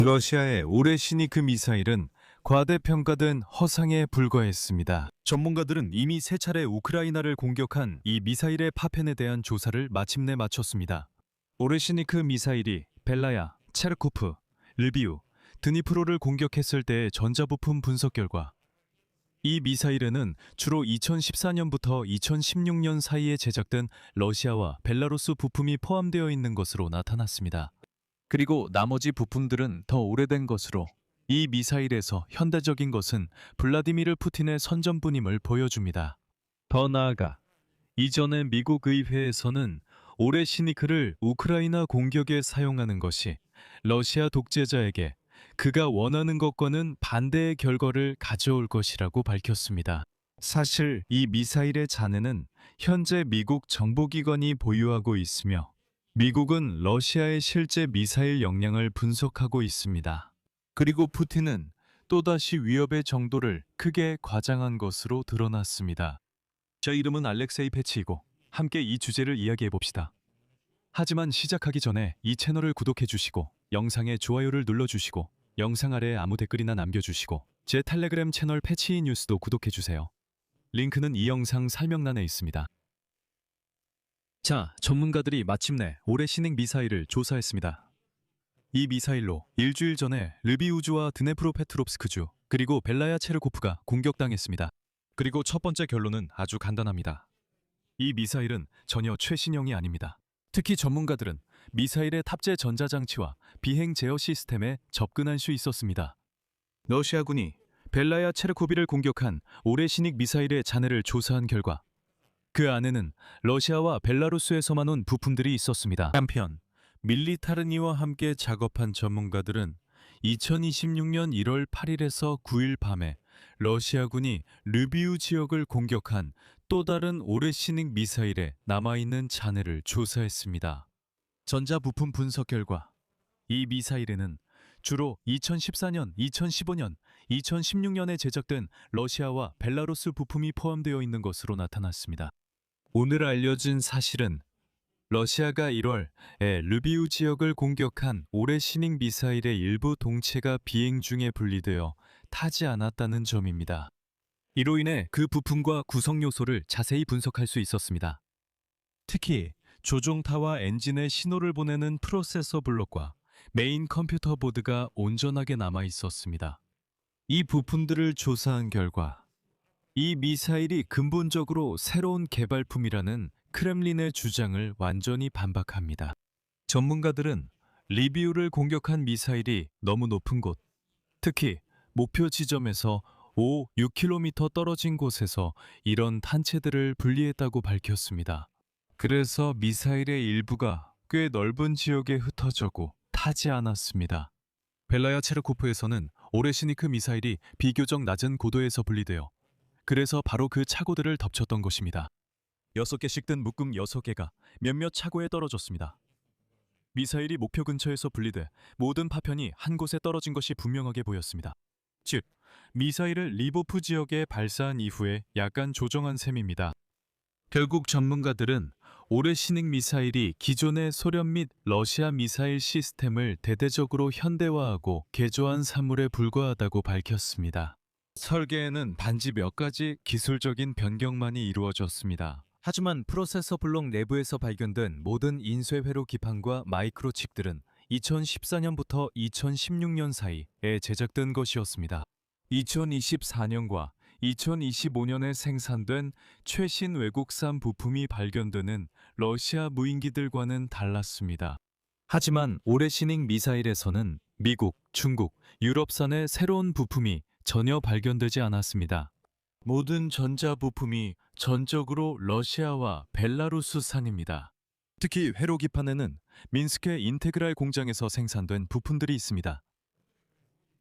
러시아의 오레시니크 미사일은 과대평가된 허상에 불과했습니다. 전문가들은 이미 세 차례 우크라이나를 공격한 이 미사일의 파편에 대한 조사를 마침내 마쳤습니다. 오레시니크 미사일이 벨라야, 체르코프, 르비우, 드니프로를 공격했을 때의 전자부품 분석 결과 이 미사일에는 주로 2014년부터 2016년 사이에 제작된 러시아와 벨라루스 부품이 포함되어 있는 것으로 나타났습니다. 그리고 나머지 부품들은 더 오래된 것으로 이 미사일에서 현대적인 것은 블라디미르 푸틴의 선전뿐임을 보여줍니다. 더 나아가 이전에 미국 의회에서는 오레시니크를 우크라이나 공격에 사용하는 것이 러시아 독재자에게 그가 원하는 것과는 반대의 결과를 가져올 것이라고 밝혔습니다. 사실 이 미사일의 잔해는 현재 미국 정보기관이 보유하고 있으며 미국은 러시아의 실제 미사일 역량을 분석하고 있습니다. 그리고 푸틴은 또다시 위협의 정도를 크게 과장한 것으로 드러났습니다. 제 이름은 알렉세이 패치이고 함께 이 주제를 이야기해 봅시다. 하지만 시작하기 전에 이 채널을 구독해 주시고 영상에 좋아요를 눌러주시고 영상 아래에 아무 댓글이나 남겨주시고 제 텔레그램 채널 패치이 뉴스도 구독해 주세요. 링크는 이 영상 설명란에 있습니다. 자, 전문가들이 마침내 오레시닉 미사일을 조사했습니다. 이 미사일로 일주일 전에 르비우주와 드네프로페트롭스크주 그리고 벨라야 체르코프가 공격당했습니다. 그리고 첫 번째 결론은 아주 간단합니다. 이 미사일은 전혀 최신형이 아닙니다. 특히 전문가들은 미사일의 탑재 전자장치와 비행 제어 시스템에 접근할 수 있었습니다. 러시아군이 벨라야 체르코비를 공격한 오레시닉 미사일의 잔해를 조사한 결과 그 안에는 러시아와 벨라루스에서만 온 부품들이 있었습니다. 한편 밀리타르니와 함께 작업한 전문가들은 2026년 1월 8일에서 9일 밤에 러시아군이 르비우 지역을 공격한 또 다른 오레시닉 미사일에 남아있는 잔해를 조사했습니다. 전자부품 분석 결과 이 미사일에는 주로 2014년, 2015년, 2016년에 제작된 러시아와 벨라루스 부품이 포함되어 있는 것으로 나타났습니다. 오늘 알려진 사실은 러시아가 1월에 르비우 지역을 공격한 오레시닉 미사일의 일부 동체가 비행 중에 분리되어 타지 않았다는 점입니다. 이로 인해 그 부품과 구성 요소를 자세히 분석할 수 있었습니다. 특히 조종타와 엔진에 신호를 보내는 프로세서 블록과 메인 컴퓨터 보드가 온전하게 남아 있었습니다. 이 부품들을 조사한 결과 이 미사일이 근본적으로 새로운 개발품이라는 크렘린의 주장을 완전히 반박합니다. 전문가들은 리비우를 공격한 미사일이 너무 높은 곳, 특히 목표 지점에서 6km 떨어진 곳에서 이런 탄체들을 분리했다고 밝혔습니다. 그래서 미사일의 일부가 꽤 넓은 지역에 흩어져고 타지 않았습니다. 벨라야 체르코프에서는 오레시니크 미사일이 비교적 낮은 고도에서 분리되어 그래서 바로 그 차고들을 덮쳤던 것입니다. 6개씩 든 묶음 6개가 몇몇 차고에 떨어졌습니다. 미사일이 목표 근처에서 분리돼 모든 파편이 한 곳에 떨어진 것이 분명하게 보였습니다. 즉, 미사일을 리보프 지역에 발사한 이후에 약간 조정한 셈입니다. 결국 전문가들은 오레시닉 미사일이 기존의 소련 및 러시아 미사일 시스템을 대대적으로 현대화하고 개조한 사물에 불과하다고 밝혔습니다. 설계에는 단지 몇 가지 기술적인 변경만이 이루어졌습니다. 하지만 프로세서 블록 내부에서 발견된 모든 인쇄 회로 기판과 마이크로칩들은 2014년부터 2016년 사이에 제작된 것이었습니다. 2024년과 2025년에 생산된 최신 외국산 부품이 발견되는 러시아 무인기들과는 달랐습니다. 하지만 오레시닉 미사일에서는 미국, 중국, 유럽산의 새로운 부품이 전혀 발견되지 않았습니다. 모든 전자부품이 전적으로 러시아와 벨라루스산입니다. 특히 회로기판에는 민스크의 인테그랄 공장에서 생산된 부품들이 있습니다.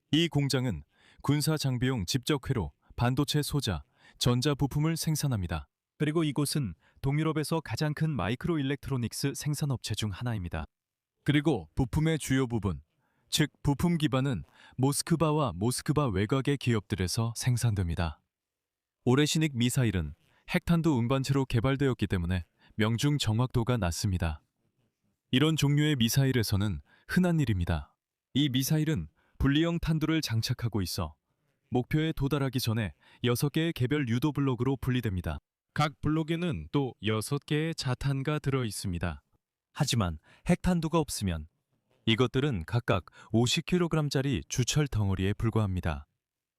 이 공장은 군사 장비용 집적 회로, 반도체 소자, 전자부품을 생산합니다. 그리고 이곳은 동유럽에서 가장 큰 마이크로 일렉트로닉스 생산업체 중 하나입니다. 그리고 부품의 주요 부분, 즉 부품 기반은 모스크바와 모스크바 외곽의 기업들에서 생산됩니다. 오레시닉 미사일은 핵탄두 운반체로 개발되었기 때문에 명중 정확도가 낮습니다. 이런 종류의 미사일에서는 흔한 일입니다. 이 미사일은 분리형 탄두를 장착하고 있어 목표에 도달하기 전에 6개의 개별 유도 블록으로 분리됩니다. 각 블록에는 또 6개의 자탄가 들어 있습니다. 하지만 핵탄두가 없으면 이것들은 각각 50kg짜리 주철 덩어리에 불과합니다.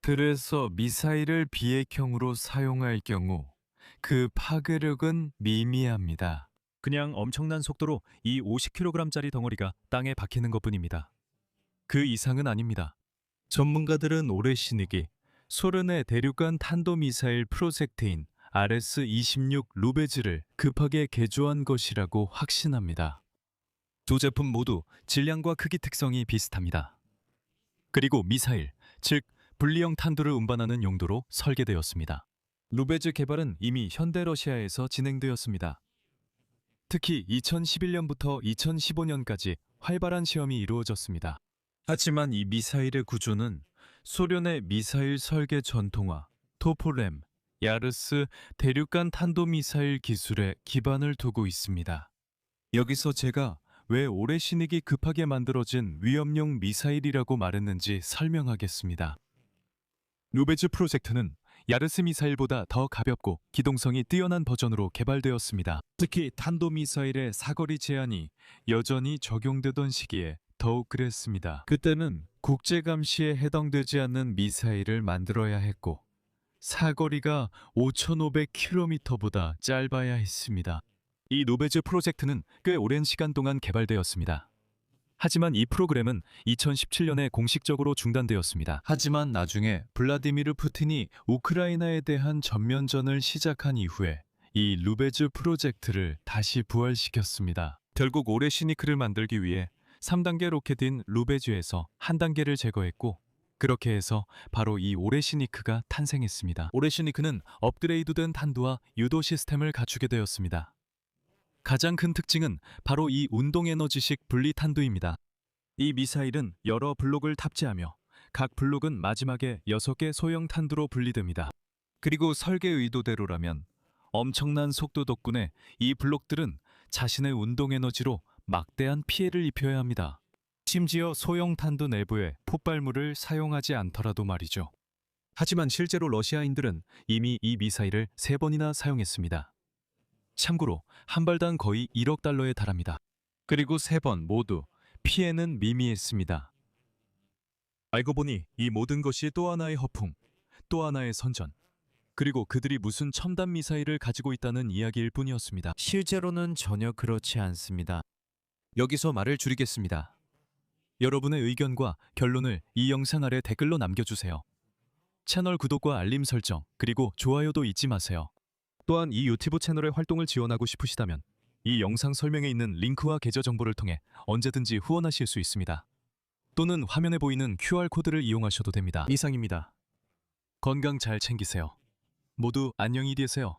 그래서 미사일을 비핵형으로 사용할 경우 그 파괴력은 미미합니다. 그냥 엄청난 속도로 이 50kg짜리 덩어리가 땅에 박히는 것뿐입니다. 그 이상은 아닙니다. 전문가들은 올해 신익이 소련의 대륙간 탄도미사일 프로젝트인 RS-26 루베즈를 급하게 개조한 것이라고 확신합니다. 두 제품 모두 질량과 크기 특성이 비슷합니다. 그리고 미사일, 즉 분리형 탄두를 운반하는 용도로 설계되었습니다. 루베즈 개발은 이미 현대 러시아에서 진행되었습니다. 특히 2011년부터 2015년까지 활발한 시험이 이루어졌습니다. 하지만 이 미사일의 구조는 소련의 미사일 설계 전통화, 토폴렘, 야르스 대륙간 탄도미사일 기술에 기반을 두고 있습니다. 여기서 제가 왜 올해 신익이 급하게 만들어진 위험용 미사일이라고 말했는지 설명하겠습니다. 루베즈 프로젝트는 야르스 미사일보다 더 가볍고 기동성이 뛰어난 버전으로 개발되었습니다. 특히 탄도미사일의 사거리 제한이 여전히 적용되던 시기에 더욱 그랬습니다. 그때는 국제감시에 해당되지 않는 미사일을 만들어야 했고 사거리가 5,500km보다 짧아야 했습니다. 이 루베즈 프로젝트는 꽤 오랜 시간 동안 개발되었습니다. 하지만 이 프로그램은 2017년에 공식적으로 중단되었습니다. 하지만 나중에 블라디미르 푸틴이 우크라이나에 대한 전면전을 시작한 이후에 이 루베즈 프로젝트를 다시 부활시켰습니다. 결국 올해 시니크를 만들기 위해 3단계 로켓인 루베즈에서 한 단계를 제거했고 그렇게 해서 바로 이 오레시니크가 탄생했습니다. 오레시니크는 업그레이드된 탄두와 유도 시스템을 갖추게 되었습니다. 가장 큰 특징은 바로 이 운동에너지식 분리 탄두입니다. 이 미사일은 여러 블록을 탑재하며 각 블록은 마지막에 6개 소형 탄두로 분리됩니다. 그리고 설계 의도대로라면 엄청난 속도 덕분에 이 블록들은 자신의 운동에너지로 막대한 피해를 입혀야 합니다. 심지어 소형 탄두 내부에 폭발물을 사용하지 않더라도 말이죠. 하지만 실제로 러시아인들은 이미 이 미사일을 3번이나 사용했습니다. 참고로 한 발당 거의 1억 달러에 달합니다. 그리고 3번 모두 피해는 미미했습니다. 알고 보니 이 모든 것이 또 하나의 허풍, 또 하나의 선전, 그리고 그들이 무슨 첨단 미사일을 가지고 있다는 이야기일 뿐이었습니다. 실제로는 전혀 그렇지 않습니다. 여기서 말을 줄이겠습니다. 여러분의 의견과 결론을 이 영상 아래 댓글로 남겨주세요. 채널 구독과 알림 설정, 그리고 좋아요도 잊지 마세요. 또한 이 유튜브 채널의 활동을 지원하고 싶으시다면 이 영상 설명에 있는 링크와 계좌 정보를 통해 언제든지 후원하실 수 있습니다. 또는 화면에 보이는 QR코드를 이용하셔도 됩니다. 이상입니다. 건강 잘 챙기세요. 모두 안녕히 계세요.